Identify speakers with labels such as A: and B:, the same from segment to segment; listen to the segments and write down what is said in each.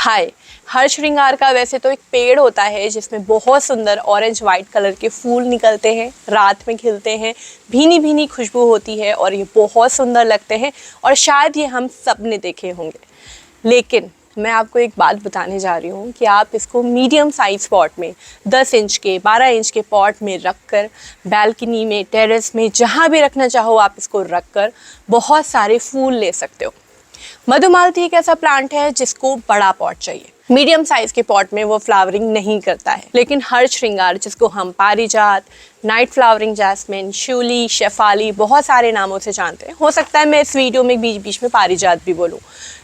A: हाय। हर श्रृंगार का वैसे तो एक पेड़ होता है जिसमें बहुत सुंदर ऑरेंज वाइट कलर के फूल निकलते हैं, रात में खिलते हैं, भीनी भीनी खुशबू होती है और ये बहुत सुंदर लगते हैं और शायद ये हम सब ने देखे होंगे। लेकिन मैं आपको एक बात बताने जा रही हूँ कि आप इसको मीडियम साइज पॉट में 10 इंच के 12 इंच के पॉट में रखकर बैल्कनी में, टेरेस में, जहाँ भी रखना चाहो आप इसको रखकर बहुत सारे फूल ले सकते हो। मधुमालती एक ऐसा प्लांट है जिसको बड़ा पॉट चाहिए। मीडियम साइज के पॉट में वो फ्लावरिंग नहीं करता है, लेकिन हर श्रृंगार जिसको हम पारिजात, नाइट फ्लावरिंग जैस्मिन, शिउली, शेफाली बहुत सारे नामों से जानते हैं। हो सकता है मैं इस वीडियो में बीच बीच में पारिजात भी बोलूँ।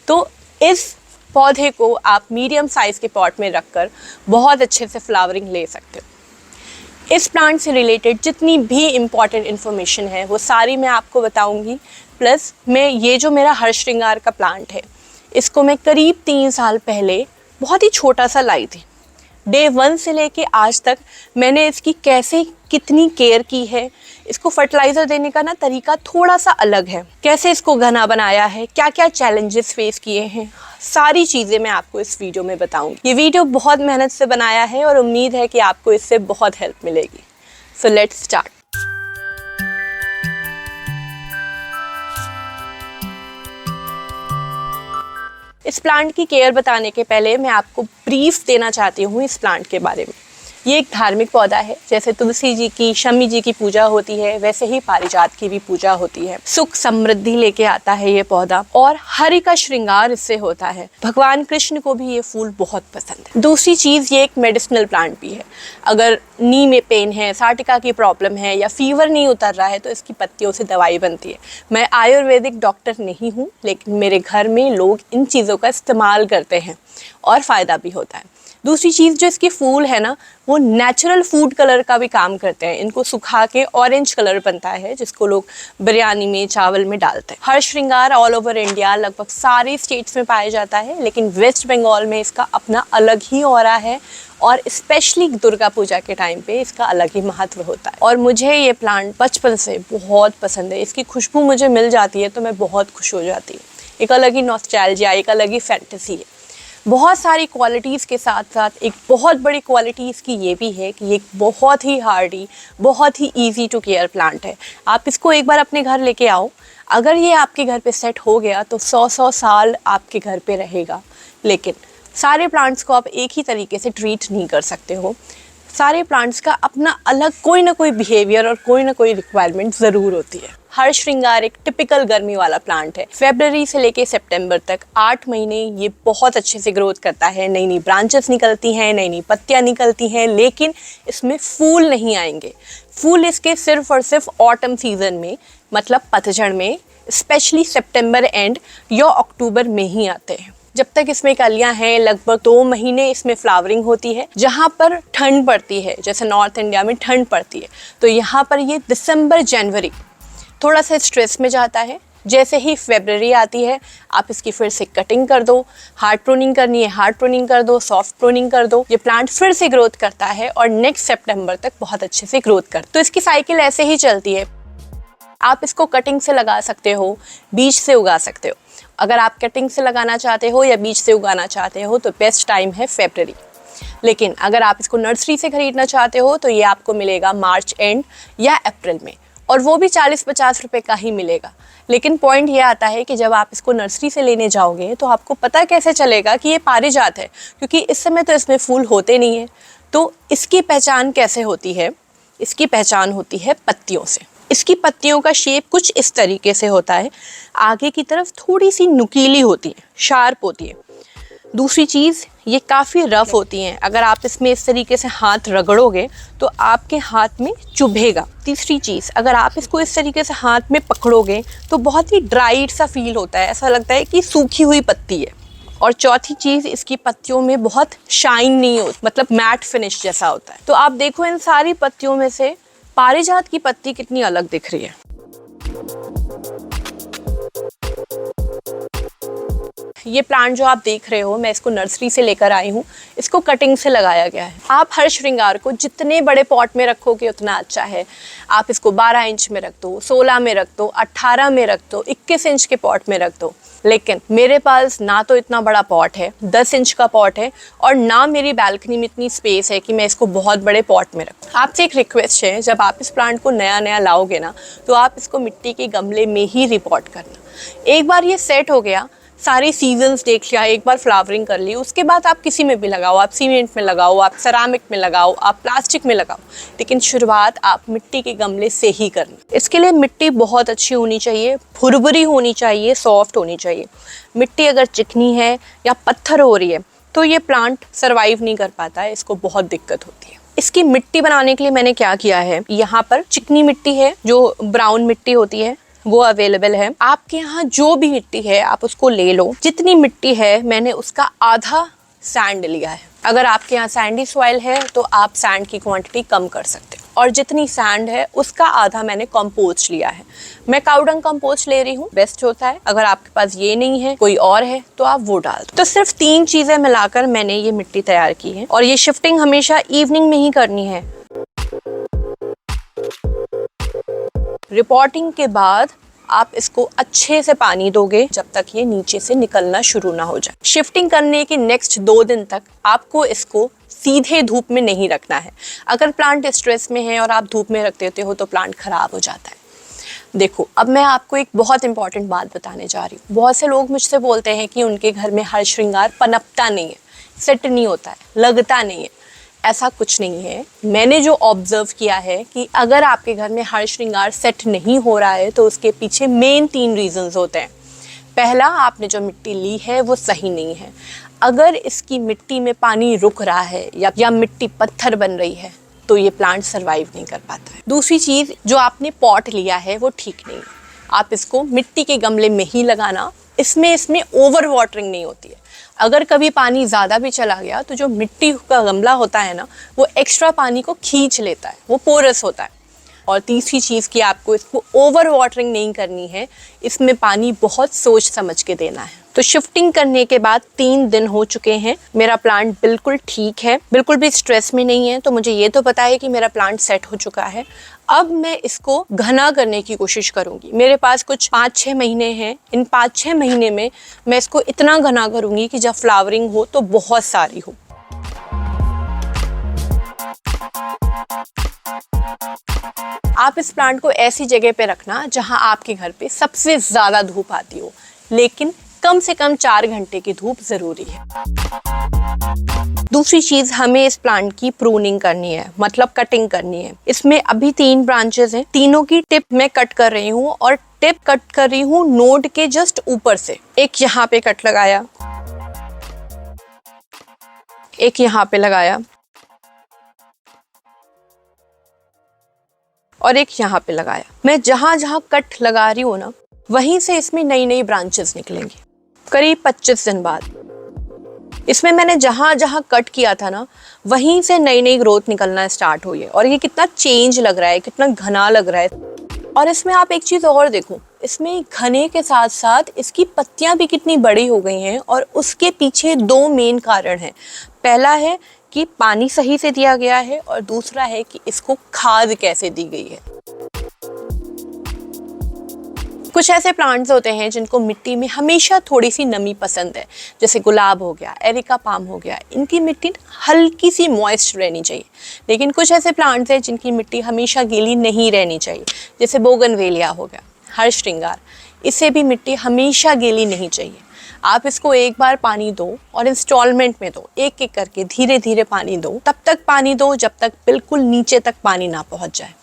A: तो इस पौधे को आप मीडियम साइज के पॉट में रखकर बहुत अच्छे से फ्लावरिंग ले सकते हो। इस प्लांट से रिलेटेड जितनी भी इम्पॉर्टेंट इन्फॉर्मेशन है वो सारी मैं आपको बताऊंगी। प्लस मैं ये जो मेरा हर श्रृंगार का प्लांट है इसको मैं करीब 3 साल पहले बहुत ही छोटा सा लाई थी। डे 1 से लेके आज तक मैंने इसकी कैसे कितनी केयर की है, इसको फर्टिलाइज़र देने का तरीका थोड़ा सा अलग है, कैसे इसको घना बनाया है, क्या क्या चैलेंजेस फेस किए हैं, सारी चीज़ें मैं आपको इस वीडियो में बताऊंगी। ये वीडियो बहुत मेहनत से बनाया है और उम्मीद है कि आपको इससे बहुत हेल्प मिलेगी। So let's start. इस प्लांट की केयर बताने के पहले मैं आपको ब्रीफ देना चाहती हूँ इस प्लांट के बारे में। ये एक धार्मिक पौधा है। जैसे तुलसी जी की, शमी जी की पूजा होती है, वैसे ही पारिजात की भी पूजा होती है। सुख समृद्धि लेके आता है ये पौधा और हरि का श्रृंगार इससे होता है। भगवान कृष्ण को भी ये फूल बहुत पसंद है। दूसरी चीज़, ये एक मेडिसिनल प्लांट भी है। अगर नी में पेन है, साटिका की प्रॉब्लम है या फीवर नहीं उतर रहा है तो इसकी पत्तियों से दवाई बनती है। मैं आयुर्वेदिक डॉक्टर नहीं हूँ, लेकिन मेरे घर में लोग इन चीज़ों का इस्तेमाल करते हैं और फ़ायदा भी होता है। दूसरी चीज़, जो इसके फूल है वो नेचुरल फूड कलर का भी काम करते हैं। इनको सुखा के ऑरेंज कलर बनता है जिसको लोग बिरयानी में, चावल में डालते हैं। हर श्रृंगार ऑल ओवर इंडिया लगभग सारे स्टेट्स में पाया जाता है, लेकिन वेस्ट बंगाल में इसका अपना अलग ही ऑरा है और स्पेशली दुर्गा पूजा के टाइम पे इसका अलग ही महत्व होता है। और मुझे ये प्लांट बचपन से बहुत पसंद है। इसकी खुशबू मुझे मिल जाती है तो मैं बहुत खुश हो जाती हूँ। एक अलग ही नॉस्टैल्जिया, एक अलग ही फैंटेसी है। बहुत सारी क्वालिटीज़ के साथ साथ एक बहुत बड़ी क्वालिटी इसकी ये भी है कि ये बहुत ही हार्डी, बहुत ही इजी टू केयर प्लांट है। आप इसको एक बार अपने घर लेके आओ, अगर ये आपके घर पे सेट हो गया तो 100 साल आपके घर पे रहेगा। लेकिन सारे प्लांट्स को आप एक ही तरीके से ट्रीट नहीं कर सकते हो। सारे प्लांट्स का अपना अलग कोई ना कोई बिहेवियर और कोई ना कोई रिक्वायरमेंट ज़रूर होती है। हर श्रृंगार एक टिपिकल गर्मी वाला प्लांट है। फरवरी से लेके सितंबर तक 8 महीने ये बहुत अच्छे से ग्रोथ करता है। नई नई ब्रांचेस निकलती हैं, नई नई पत्तियां निकलती हैं, लेकिन इसमें फूल नहीं आएंगे। फूल इसके सिर्फ और सिर्फ ऑटम सीजन में, मतलब पतझड़ में, स्पेशली सितंबर एंड या अक्टूबर में ही आते हैं। जब तक इसमें कलियां हैं लगभग 2 महीने इसमें फ्लावरिंग होती है। जहाँ पर ठंड पड़ती है, जैसे नॉर्थ इंडिया में ठंड पड़ती है, तो यहाँ पर ये दिसंबर जनवरी थोड़ा सा स्ट्रेस में जाता है। जैसे ही फरवरी आती है आप इसकी फिर से कटिंग कर दो, हार्ड प्रूनिंग करनी है हार्ड प्रूनिंग कर दो, सॉफ्ट प्रूनिंग कर दो। ये प्लांट फिर से ग्रोथ करता है और नेक्स्ट सितंबर तक बहुत अच्छे से ग्रोथ करता है। तो इसकी साइकिल ऐसे ही चलती है। आप इसको कटिंग से लगा सकते हो, बीज से उगा सकते हो। अगर आप कटिंग से लगाना चाहते हो या बीज से उगाना चाहते हो तो बेस्ट टाइम है फरवरी। लेकिन अगर आप इसको नर्सरी से खरीदना चाहते हो तो ये आपको मिलेगा मार्च एंड या अप्रैल में, और वो भी 40-50 रुपए का ही मिलेगा। लेकिन पॉइंट ये आता है कि जब आप इसको नर्सरी से लेने जाओगे तो आपको पता कैसे चलेगा कि ये पारिजात है, क्योंकि इस समय तो इसमें फूल होते नहीं हैं। तो इसकी पहचान कैसे होती है? इसकी पहचान होती है पत्तियों से। इसकी पत्तियों का शेप कुछ इस तरीके से होता है। आगे की तरफ थोड़ी सी नुकीली होती है, शार्प होती है। दूसरी चीज़, ये काफ़ी रफ़ होती हैं। अगर आप इसमें इस तरीके से हाथ रगड़ोगे तो आपके हाथ में चुभेगा। तीसरी चीज़, अगर आप इसको इस तरीके से हाथ में पकड़ोगे तो बहुत ही ड्राइड सा फील होता है, ऐसा लगता है कि सूखी हुई पत्ती है। और चौथी चीज़, इसकी पत्तियों में बहुत शाइन नहीं होती, मतलब मैट फिनिश जैसा होता है। तो आप देखो इन सारी पत्तियों में से पारिजात की पत्ती कितनी अलग दिख रही है। ये प्लांट जो आप देख रहे हो, मैं इसको नर्सरी से लेकर आई हूँ। इसको कटिंग से लगाया गया है। आप हर श्रृंगार को जितने बड़े पॉट में रखोगे उतना अच्छा है। आप इसको 12 इंच में रख दो, 16 में रख दो, 18 में रख दो, 21 इंच के पॉट में रख दो। लेकिन मेरे पास ना तो इतना बड़ा पॉट है, 10 इंच का पॉट है, और ना मेरी बालकनी में इतनी स्पेस है कि मैं इसको बहुत बड़े पॉट में रखूं। आपसे एक रिक्वेस्ट है, जब आप इस प्लांट को नया नया लाओगे ना, तो आप इसको मिट्टी के गमले में ही रिपोर्ट करना। एक बार ये सेट हो गया, सारी सीजन्स देख लिया, एक बार फ्लावरिंग कर ली, उसके बाद आप किसी में भी लगाओ, आप सीमेंट में लगाओ, आप सेरामिक में लगाओ, आप प्लास्टिक में लगाओ, लेकिन शुरुआत आप मिट्टी के गमले से ही करना। इसके लिए मिट्टी बहुत अच्छी होनी चाहिए, भुरभुरी होनी चाहिए, सॉफ्ट होनी चाहिए। मिट्टी अगर चिकनी है या पत्थर हो रही है तो ये प्लांट सर्वाइव नहीं कर पाता है, इसको बहुत दिक्कत होती है। इसकी मिट्टी बनाने के लिए मैंने क्या किया है, यहाँ पर चिकनी मिट्टी है, जो ब्राउन मिट्टी होती है वो अवेलेबल है। आपके यहाँ जो भी मिट्टी है आप उसको ले लो। जितनी मिट्टी है मैंने उसका आधा सैंड लिया है। अगर आपके यहाँ सैंडी सॉइल है तो आप सैंड की क्वांटिटी कम कर सकते हो, और जितनी सैंड है उसका आधा मैंने कंपोस्ट लिया है। मैं काउडंग कंपोस्ट ले रही हूँ, बेस्ट होता है। अगर आपके पास ये नहीं है, कोई और है, तो आप वो डाल दो। तो सिर्फ 3 चीजें मिलाकर मैंने ये मिट्टी तैयार की है, और ये शिफ्टिंग हमेशा इवनिंग में ही करनी है। रिपोर्टिंग के बाद आप इसको अच्छे से पानी दोगे जब तक ये नीचे से निकलना शुरू ना हो जाए। शिफ्टिंग करने के नेक्स्ट 2 दिन तक आपको इसको सीधे धूप में नहीं रखना है। अगर प्लांट स्ट्रेस में है और आप धूप में रख देते हो तो प्लांट खराब हो जाता है। देखो, अब मैं आपको एक बहुत इंपॉर्टेंट बात बताने जा रही हूँ। बहुत से लोग मुझसे बोलते हैं कि उनके घर में हर श्रृंगार पनपता नहीं है, सेट नहीं होता है, लगता नहीं है। ऐसा कुछ नहीं है। मैंने जो ऑब्जर्व किया है कि अगर आपके घर में हर श्रृंगार सेट नहीं हो रहा है तो उसके पीछे मेन 3 रीजंस होते हैं। पहला, आपने जो मिट्टी ली है वो सही नहीं है। अगर इसकी मिट्टी में पानी रुक रहा है या मिट्टी पत्थर बन रही है तो ये प्लांट सर्वाइव नहीं कर पाता है। दूसरी चीज़, जो आपने पॉट लिया है वो ठीक नहीं है। आप इसको मिट्टी के गमले में ही लगाना। इसमें ओवर वाटरिंग नहीं होती है। अगर कभी पानी ज़्यादा भी चला गया तो जो मिट्टी का गमला होता है ना, वो एक्स्ट्रा पानी को खींच लेता है, वो पोरस होता है। और तीसरी चीज़ कि आपको इसको ओवर वाटरिंग नहीं करनी है, इसमें पानी बहुत सोच समझ के देना है। तो शिफ्टिंग करने के बाद 3 दिन हो चुके हैं, मेरा प्लांट बिल्कुल ठीक है, बिल्कुल भी स्ट्रेस में नहीं है। तो मुझे ये तो पता है कि मेरा प्लांट सेट हो चुका है। अब मैं इसको घना करने की कोशिश करूंगी। मेरे पास कुछ 5-6 महीने हैं। इन 5-6 महीने में मैं इसको इतना घना करूंगी कि जब फ्लावरिंग हो तो बहुत सारी हो। आप इस प्लांट को ऐसी जगह पे रखना जहां आपके घर पे सबसे ज़्यादा धूप आती हो, लेकिन कम से कम 4 घंटे की धूप ज़रूरी है। दूसरी चीज़, हमें इस प्लांट की प्रूनिंग करनी है, मतलब कटिंग करनी है। इसमें अभी 3 ब्रांचेस हैं, तीनों की टिप मैं कट कर रही हूँ, और टिप कट कर रही हूँ नोड के जस्ट ऊपर से। एक यहाँ पे कट लगाया, एक यहाँ पे लगाया, और एक यहाँ पे लगाया। मैं जहाँ जहाँ कट लगा रही हूँ ना, वहीं से इसमें नई नई ब्रांचेस निकलेंगी। करीब 25 दिन बाद इसमें मैंने जहाँ जहाँ कट किया था ना, वहीं से नई नई ग्रोथ निकलना स्टार्ट हुई है। और ये कितना चेंज लग रहा है, कितना घना लग रहा है। और इसमें आप एक चीज़ और देखो, इसमें घने के साथ साथ इसकी पत्तियां भी कितनी बड़ी हो गई हैं। और उसके पीछे 2 मेन कारण हैं। पहला है कि पानी सही से दिया गया है, और दूसरा है कि इसको खाद कैसे दी गई है। कुछ ऐसे प्लांट्स होते हैं जिनको मिट्टी में हमेशा थोड़ी सी नमी पसंद है, जैसे गुलाब हो गया, एरिका पाम हो गया। इनकी मिट्टी हल्की सी मॉइस्ट रहनी चाहिए। लेकिन कुछ ऐसे प्लांट्स हैं जिनकी मिट्टी हमेशा गीली नहीं रहनी चाहिए, जैसे बोगनवेलिया हो गया, हर श्रृंगार। इसे भी मिट्टी हमेशा गीली नहीं चाहिए। आप इसको एक बार पानी दो और इंस्टॉलमेंट में दो, एक एक करके धीरे धीरे पानी दो। तब तक पानी दो जब तक बिल्कुल नीचे तक पानी ना पहुंच जाए।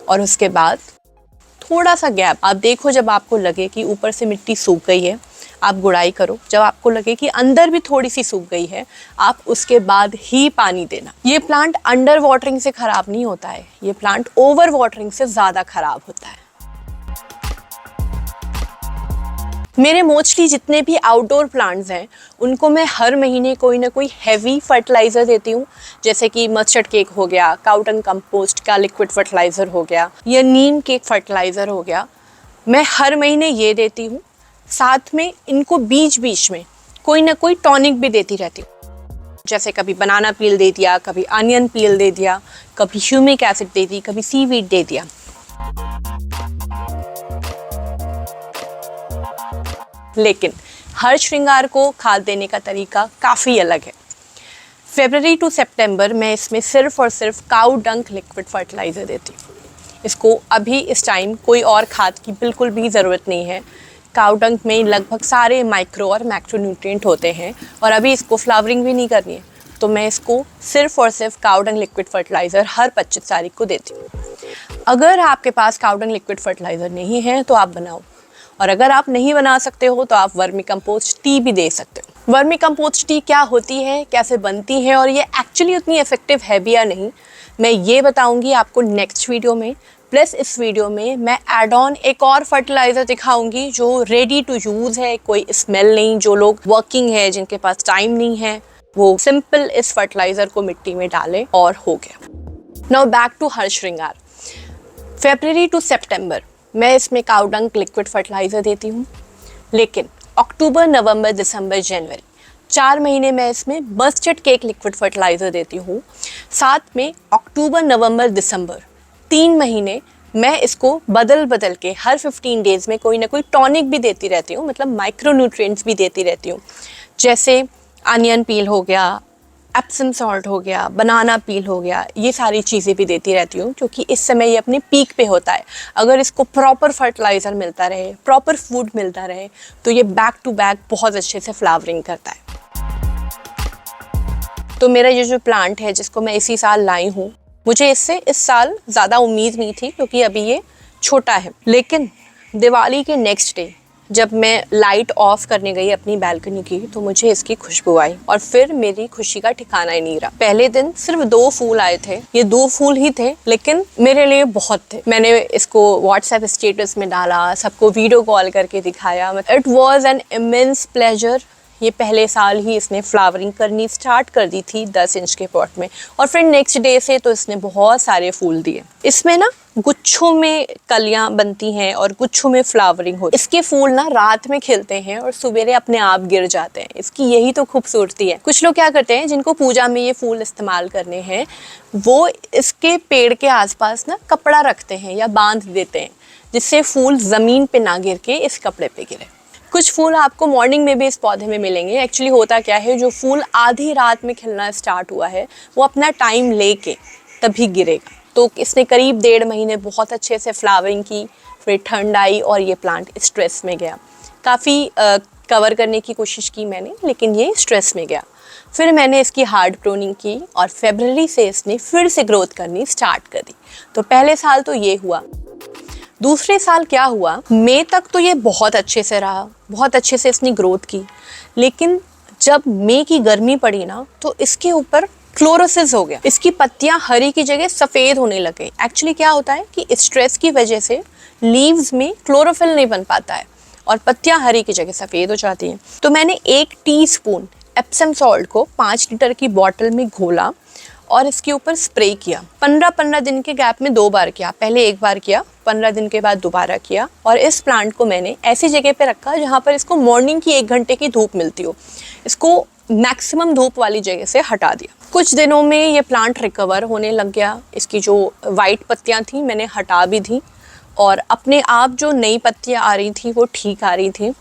A: और उसके बाद थोड़ा सा गैप आप देखो, जब आपको लगे कि ऊपर से मिट्टी सूख गई है, आप गुड़ाई करो। जब आपको लगे कि अंदर भी थोड़ी सी सूख गई है, आप उसके बाद ही पानी देना। ये प्लांट अंडर वाटरिंग से खराब नहीं होता है, ये प्लांट ओवर वाटरिंग से ज़्यादा खराब होता है। मेरे मोस्टली जितने भी आउटडोर प्लांट्स हैं, उनको मैं हर महीने कोई ना कोई हैवी फर्टिलाइज़र देती हूँ, जैसे कि मस्टर्ड केक हो गया, काउडंग कंपोस्ट का लिक्विड फर्टिलाइज़र हो गया, या नीम केक फर्टिलाइज़र हो गया। मैं हर महीने ये देती हूँ, साथ में इनको बीच बीच में कोई ना कोई टॉनिक भी देती रहती हूँ। जैसे कभी बनाना पील दे दिया, कभी अनियन पील दे दिया, कभी ह्यूमिक एसिड दे दी, कभी सीवीड दे दिया। लेकिन हर श्रृंगार को खाद देने का तरीका काफ़ी अलग है। फरवरी टू सितंबर मैं इसमें सिर्फ और सिर्फ काऊ डंक लिक्विड फर्टिलाइज़र देती हूँ। इसको अभी इस टाइम कोई और खाद की बिल्कुल भी ज़रूरत नहीं है। काऊ डंक में लगभग सारे माइक्रो और मैक्रो न्यूट्रिएंट होते हैं और अभी इसको फ्लावरिंग भी नहीं करनी है, तो मैं इसको सिर्फ और सिर्फ काऊ डंक लिक्विड फर्टिलाइज़र हर 25 तारीख को देती हूँ। अगर आपके पास काऊ डंक लिक्विड फर्टिलाइज़र नहीं है तो आप बनाओ, और अगर आप नहीं बना सकते हो तो आप वर्मी कंपोस्ट टी भी दे सकते हो। वर्मी कंपोस्ट टी क्या होती है, कैसे बनती है और ये एक्चुअली उतनी इफेक्टिव है भी या नहीं, मैं ये बताऊंगी आपको नेक्स्ट वीडियो में। प्लस इस वीडियो में मैं एड ऑन एक और फर्टिलाइज़र दिखाऊंगी जो रेडी टू यूज़ है, कोई स्मेल नहीं। जो लोग वर्किंग है, जिनके पास टाइम नहीं है, वो सिंपल इस फर्टिलाइज़र को मिट्टी में डालें और हो गया। नाउ बैक टू हर श्रृंगार। फरवरी टू सितंबर मैं इसमें काऊ डंक लिक्विड फर्टिलाइज़र देती हूँ, लेकिन अक्टूबर, नवंबर, दिसंबर, जनवरी 4 महीने मैं इसमें मस्टर्ड केक लिक्विड फर्टिलाइज़र देती हूँ। साथ में अक्टूबर, नवंबर, दिसंबर 3 महीने मैं इसको बदल बदल के हर 15 डेज़ में कोई ना कोई टॉनिक भी देती रहती हूँ, मतलब माइक्रो न्यूट्रिएंट्स भी देती रहती हूँ। जैसे अनियन पील हो गया, एप्सम सॉल्ट हो गया, बनाना पील हो गया, ये सारी चीज़ें भी देती रहती हूँ, क्योंकि इस समय ये अपने पीक पे होता है। अगर इसको प्रॉपर फर्टिलाइज़र मिलता रहे, प्रॉपर फूड मिलता रहे, तो ये बैक टू बैक बहुत अच्छे से फ्लावरिंग करता है। तो मेरा ये जो प्लांट है जिसको मैं इसी साल लाई हूँ, मुझे इससे इस साल ज़्यादा उम्मीद नहीं थी क्योंकि अभी ये छोटा है। लेकिन दिवाली के नेक्स्ट डे जब मैं लाइट ऑफ करने गई अपनी बालकनी की, तो मुझे इसकी खुशबू आई और फिर मेरी खुशी का ठिकाना ही नहीं रहा। पहले दिन सिर्फ 2 फूल आए थे, ये 2 फूल ही थे, लेकिन मेरे लिए बहुत थे। मैंने इसको व्हाट्सएप स्टेटस में डाला, सबको वीडियो कॉल करके दिखाया। It was an immense pleasure. ये पहले साल ही इसने फ्लावरिंग करनी स्टार्ट कर दी थी 10 इंच के पॉट में, और फिर नेक्स्ट डे से तो इसने बहुत सारे फूल दिए। इसमें ना गुच्छों में कलियां बनती हैं और गुच्छों में फ्लावरिंग होती है। इसके फूल ना रात में खिलते हैं और सवेरे अपने आप गिर जाते हैं। इसकी यही तो खूबसूरती है। कुछ लोग क्या करते हैं, जिनको पूजा में ये फूल इस्तेमाल करने हैं, वो इसके पेड़ के आसपास ना कपड़ा रखते हैं या बांध देते हैं, जिससे फूल ज़मीन पे ना गिर के इस कपड़े पे गिरे। कुछ फूल आपको मॉर्निंग में भी इस पौधे में मिलेंगे। एक्चुअली होता क्या है, जो फूल आधी रात में खिलना स्टार्ट हुआ है वो अपना टाइम लेके तभी गिरेगा। तो इसने करीब 1.5 महीने बहुत अच्छे से फ्लावरिंग की, फिर ठंड आई और ये प्लांट स्ट्रेस में गया। काफ़ी कवर करने की कोशिश की मैंने, लेकिन ये स्ट्रेस में गया। फिर मैंने इसकी हार्ड प्रूनिंग की और फरवरी से इसने फिर से ग्रोथ करनी स्टार्ट कर दी। तो पहले साल तो ये हुआ। दूसरे साल क्या हुआ, मई तक तो ये बहुत अच्छे से रहा, बहुत अच्छे से इसने ग्रोथ की। लेकिन जब मई की गर्मी पड़ी ना, तो इसके ऊपर क्लोरोसिस हो गया। इसकी पत्तियां हरी की जगह सफ़ेद होने लग गई। एक्चुअली क्या होता है कि स्ट्रेस की वजह से लीव्स में क्लोरोफिल नहीं बन पाता है और पत्तियां हरी की जगह सफ़ेद हो जाती हैं। तो मैंने 1 टीस्पून एप्सम सॉल्ट को 5 लीटर की बॉटल में घोला और इसके ऊपर स्प्रे किया। 15-15 दिन के गैप में 2 बार किया। पहले 1 बार किया, 15 दिन के बाद दोबारा किया। और इस प्लांट को मैंने ऐसी जगह पे रखा जहाँ पर इसको मॉर्निंग की 1 घंटे की धूप मिलती हो। इसको मैक्सिमम धूप वाली जगह से हटा दिया। कुछ दिनों में ये प्लांट रिकवर होने लग गया। इसकी जो वाइट पत्तियाँ थी मैंने हटा भी दी और अपने आप जो नई पत्तियाँ आ रही थी वो ठीक आ रही थी।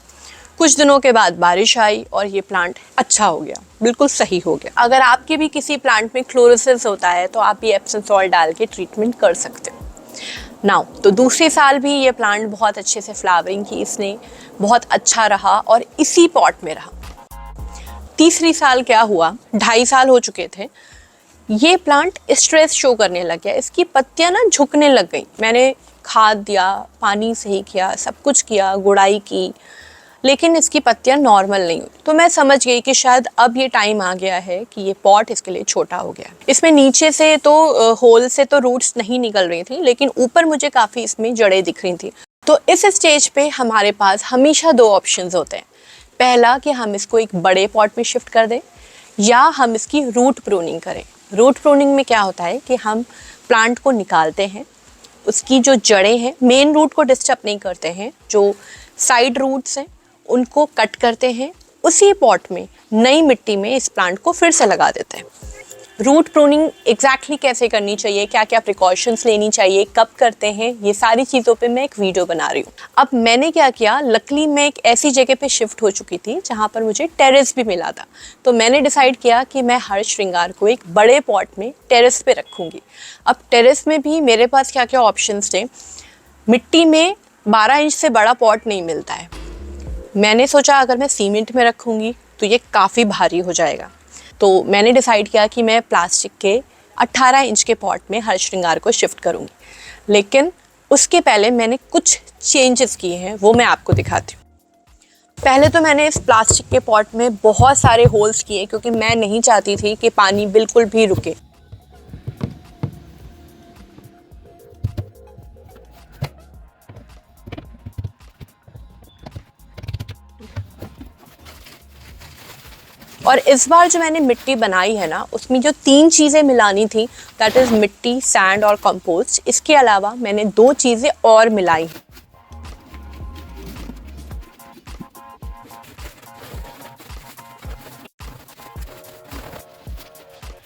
A: कुछ दिनों के बाद बारिश आई और ये प्लांट अच्छा हो गया, बिल्कुल सही हो गया। अगर आपके भी किसी प्लांट में क्लोरोसिस होता है तो आप ये एप्सम सॉल्ट डाल के ट्रीटमेंट कर सकते हो। नाउ तो दूसरे साल भी ये प्लांट बहुत अच्छे से फ्लावरिंग की इसने, बहुत अच्छा रहा और इसी पॉट में रहा। तीसरी साल क्या हुआ, 2.5 साल हो चुके थे, ये प्लांट स्ट्रेस शो करने लग गया। इसकी पत्तियां ना झुकने लग गई। मैंने खाद दिया, पानी सही किया, सब कुछ किया, गुड़ाई की, लेकिन इसकी पत्तियां नॉर्मल नहीं हुई। तो मैं समझ गई कि शायद अब ये टाइम आ गया है कि ये पॉट इसके लिए छोटा हो गया। इसमें नीचे से तो होल से तो रूट्स नहीं निकल रही थी, लेकिन ऊपर मुझे काफ़ी इसमें जड़ें दिख रही थी। तो इस स्टेज पे हमारे पास हमेशा 2 ऑप्शंस होते हैं। पहला कि हम इसको एक बड़े पॉट में शिफ्ट कर दें या हम इसकी रूट प्रूनिंग करें। रूट प्रूनिंग में क्या होता है कि हम प्लांट को निकालते हैं, उसकी जो जड़ें हैं मेन रूट को डिस्टर्ब नहीं करते हैं, जो साइड रूट्स हैं उनको कट करते हैं। उसी पॉट में नई मिट्टी में इस प्लांट को फिर से लगा देते हैं। रूट प्रूनिंग एग्जैक्टली कैसे करनी चाहिए, क्या क्या प्रिकॉशंस लेनी चाहिए, कब करते हैं, ये सारी चीज़ों पे मैं एक वीडियो बना रही हूँ। अब मैंने क्या किया, लकीली मैं एक ऐसी जगह पे शिफ्ट हो चुकी थी जहाँ पर मुझे टेरेस भी मिला था। तो मैंने डिसाइड किया कि मैं हर्ष श्रृंगार को एक बड़े पॉट में टेरेस पे रखूँगी। अब टेरेस में भी मेरे पास क्या क्या ऑप्शंस थे। मिट्टी में 12 इंच से बड़ा पॉट नहीं मिलता है। मैंने सोचा अगर मैं सीमेंट में रखूँगी तो ये काफ़ी भारी हो जाएगा। तो मैंने डिसाइड किया कि मैं प्लास्टिक के 18 इंच के पॉट में हर्ष श्रृंगार को शिफ्ट करूँगी। लेकिन उसके पहले मैंने कुछ चेंजेस किए हैं, वो मैं आपको दिखाती हूँ। पहले तो मैंने इस प्लास्टिक के पॉट में बहुत सारे होल्स किए क्योंकि मैं नहीं चाहती थी कि पानी बिल्कुल भी रुके। और इस बार जो मैंने मिट्टी बनाई है ना, उसमें जो 3 चीज़ें मिलानी थी, दैट इज़ मिट्टी, सैंड और कंपोस्ट। इसके अलावा मैंने 2 चीज़ें और मिलाई।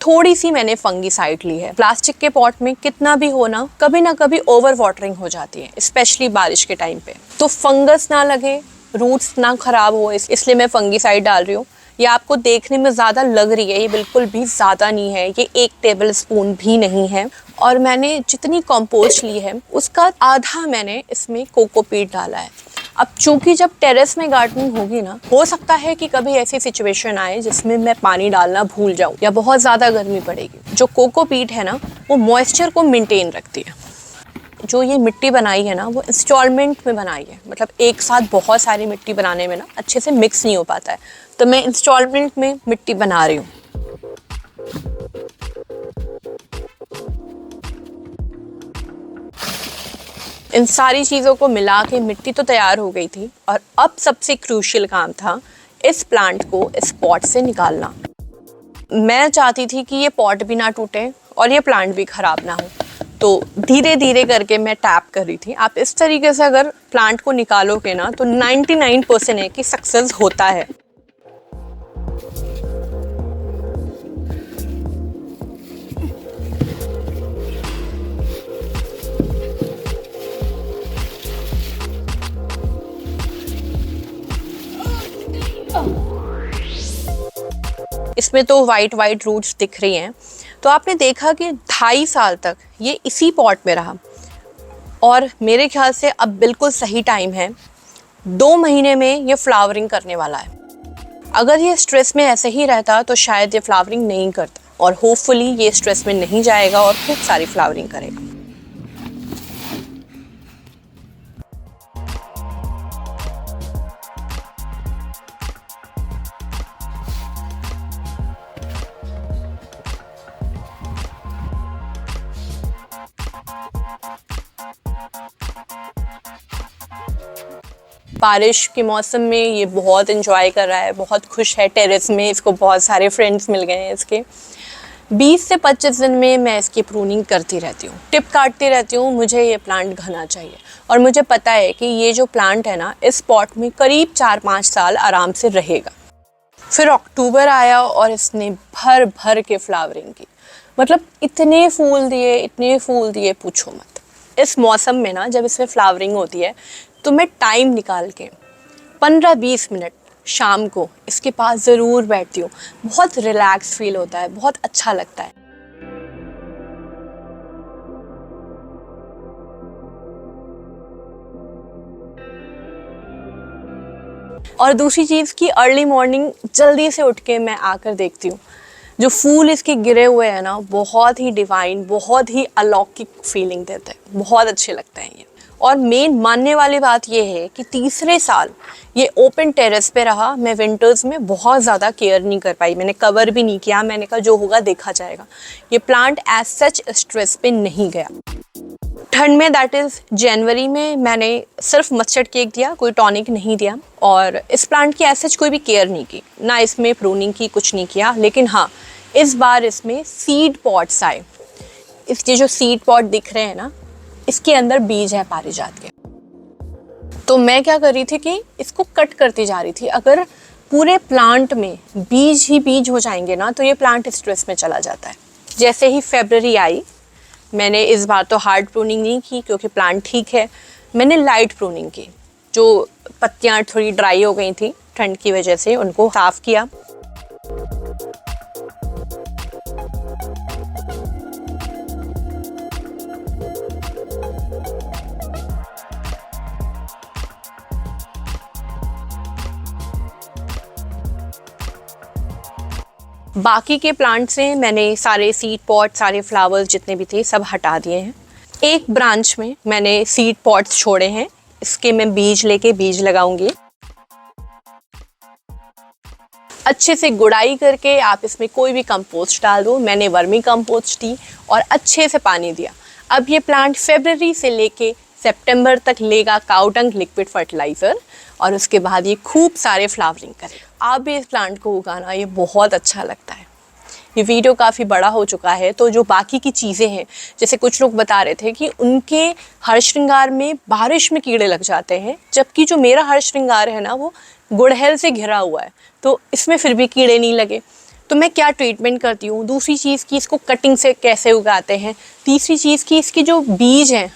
A: थोड़ी सी मैंने फंगीसाइड ली है। प्लास्टिक के पॉट में कितना भी हो ना कभी ओवर वाटरिंग हो जाती है, स्पेशली बारिश के टाइम पे। तो फंगस ना लगे, रूट्स ना खराब हो, इसलिए मैं फंगीसाइड डाल रही हूँ। ये आपको देखने में ज़्यादा लग रही है, ये बिल्कुल भी ज़्यादा नहीं है, ये 1 टेबल स्पून भी नहीं है। और मैंने जितनी कंपोस्ट ली है उसका आधा मैंने इसमें कोकोपीट डाला है। अब चूंकि जब टेरेस में गार्डनिंग होगी ना, हो सकता है कि कभी ऐसी सिचुएशन आए जिसमें मैं पानी डालना भूल जाऊं या बहुत ज़्यादा गर्मी पड़ेगी। जो कोकोपीट है ना, वो मॉइस्चर को मेंटेन रखती है। जो ये मिट्टी बनाई है ना, वो इंस्टॉलमेंट में बनाई है, मतलब एक साथ बहुत सारी मिट्टी बनाने में ना अच्छे से मिक्स नहीं हो पाता है। तो मैं इंस्टॉलमेंट में मिट्टी बना रही हूँ। इन सारी चीज़ों को मिला के मिट्टी तो तैयार हो गई थी, और अब सबसे क्रूशियल काम था इस प्लांट को इस पॉट से निकालना। मैं चाहती थी कि ये पॉट भी ना टूटे और ये प्लांट भी ख़राब ना हो, तो धीरे धीरे करके मैं टैप कर रही थी। आप इस तरीके से अगर प्लांट को निकालोगे ना तो 99% है कि सक्सेस होता है। इसमें तो वाइट रूट्स दिख रही हैं। तो आपने देखा कि 2.5 साल तक ये इसी पॉट में रहा, और मेरे ख्याल से अब बिल्कुल सही टाइम है। 2 महीने में ये फ्लावरिंग करने वाला है। अगर ये स्ट्रेस में ऐसे ही रहता तो शायद ये फ्लावरिंग नहीं करता, और होपफुली ये स्ट्रेस में नहीं जाएगा और खूब सारी फ्लावरिंग करेगा। बारिश के मौसम में ये बहुत एंजॉय कर रहा है, बहुत खुश है टेरेस में। इसको बहुत सारे फ्रेंड्स मिल गए हैं इसके। 20 से 25 दिन में मैं इसकी प्रूनिंग करती रहती हूँ, टिप काटती रहती हूँ। मुझे ये प्लांट घना चाहिए, और मुझे पता है कि ये जो प्लांट है ना, इस पॉट में करीब 4-5 साल आराम से रहेगा। फिर अक्टूबर आया और इसने भर भर के फ्लावरिंग की, मतलब इतने फूल दिए पूछो मत। इस मौसम में ना जब इसमें फ्लावरिंग होती है तो मैं टाइम निकाल के 15-20 मिनट शाम को इसके पास ज़रूर बैठती हूँ। बहुत रिलैक्स फील होता है, बहुत अच्छा लगता है। और दूसरी चीज़ की अर्ली मॉर्निंग जल्दी से उठ के मैं आकर देखती हूँ। जो फूल इसके गिरे हुए हैं ना, बहुत ही डिवाइन, बहुत ही अलौकिक फीलिंग देते हैं, बहुत अच्छे लगते हैं ये। और मेन मानने वाली बात ये है कि तीसरे साल ये ओपन टेरेस पे रहा। मैं विंटर्स में बहुत ज़्यादा केयर नहीं कर पाई, मैंने कवर भी नहीं किया। मैंने कहा जो होगा देखा जाएगा। ये प्लांट एज सच स्ट्रेस पे नहीं गया। ठंड में, दैट इज़ जनवरी में, मैंने सिर्फ मस्टर्ड केक दिया, कोई टॉनिक नहीं दिया। और इस प्लांट की एज सच कोई भी केयर नहीं की, ना इसमें प्रूनिंग की, कुछ नहीं किया। लेकिन हाँ, इस बार इसमें सीड पॉट्स आए। इसके जो सीड पॉट दिख रहे हैं ना, इसके अंदर बीज है पारिजात के। तो मैं क्या कर रही थी कि इसको कट करती जा रही थी। अगर पूरे प्लांट में बीज ही बीज हो जाएंगे ना तो ये प्लांट स्ट्रेस में चला जाता है। जैसे ही फरवरी आई, मैंने इस बार तो हार्ड प्रूनिंग नहीं की क्योंकि प्लांट ठीक है, मैंने लाइट प्रूनिंग की। जो पत्तियां थोड़ी ड्राई हो गई थी ठंड की वजह से, उनको साफ किया। बाकी के प्लांट से मैंने सारे सीड पॉट, सारे फ्लावर्स जितने भी थे सब हटा दिए हैं। एक ब्रांच में मैंने सीड पॉट्स छोड़े हैं, इसके मैं बीज लेके बीज लगाऊंगी। अच्छे से गुड़ाई करके आप इसमें कोई भी कंपोस्ट डाल दो। मैंने वर्मी कंपोस्ट दी और अच्छे से पानी दिया। अब ये प्लांट फरवरी से लेके सितंबर तक लेगा काऊ डंग लिक्विड फर्टिलाइज़र और उसके बाद ये खूब सारे फ्लावरिंग करे। आप भी इस प्लांट को उगाना, ये बहुत अच्छा लगता है। ये वीडियो काफ़ी बड़ा हो चुका है, तो जो बाकी की चीज़ें हैं, जैसे कुछ लोग बता रहे थे कि उनके हर श्रृंगार में बारिश में कीड़े लग जाते हैं, जबकि जो मेरा हर श्रृंगार है ना वो गुड़हल से घिरा हुआ है, तो इसमें फिर भी कीड़े नहीं लगे। तो मैं क्या ट्रीटमेंट करती हूँ, दूसरी चीज़ की इसको कटिंग से कैसे उगाते हैं, तीसरी चीज़ की इसकी जो बीज हैं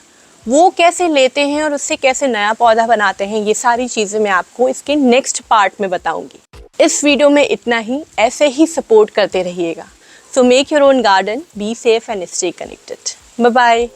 A: वो कैसे लेते हैं और उससे कैसे नया पौधा बनाते हैं, ये सारी चीज़ें मैं आपको इसके नेक्स्ट पार्ट में बताऊंगी। इस वीडियो में इतना ही। ऐसे ही सपोर्ट करते रहिएगा। So make your own garden, be safe and stay connected. Bye bye.